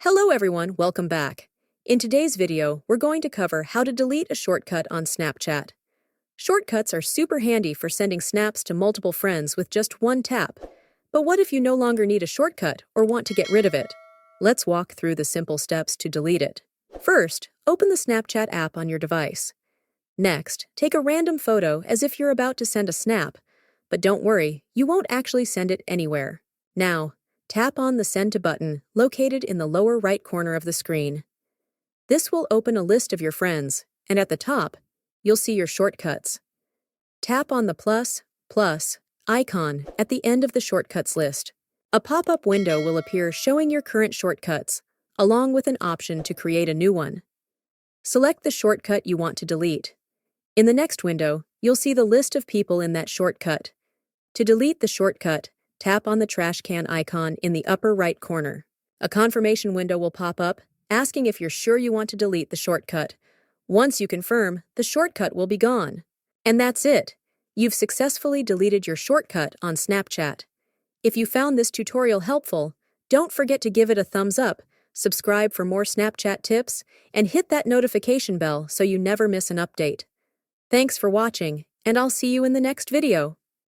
Hello everyone, welcome back. In today's video, we're going to cover how to delete a shortcut on Snapchat. Shortcuts are super handy for sending snaps to multiple friends with just one tap. But what if you no longer need a shortcut or want to get rid of it? Let's walk through the simple steps to delete it. First, open the Snapchat app on your device. Next, take a random photo as if you're about to send a snap. But don't worry, you won't actually send it anywhere. Now, tap on the Send to button located in the lower right corner of the screen. This will open a list of your friends, and at the top, you'll see your shortcuts. Tap on the plus icon at the end of the shortcuts list. A pop-up window will appear showing your current shortcuts, along with an option to create a new one. Select the shortcut you want to delete. In the next window, you'll see the list of people in that shortcut. To delete the shortcut, tap on the trash can icon in the upper right corner. A confirmation window will pop up, asking if you're sure you want to delete the shortcut. Once you confirm, the shortcut will be gone. And that's it. You've successfully deleted your shortcut on Snapchat. If you found this tutorial helpful, don't forget to give it a thumbs up, subscribe for more Snapchat tips, and hit that notification bell so you never miss an update. Thanks for watching, and I'll see you in the next video.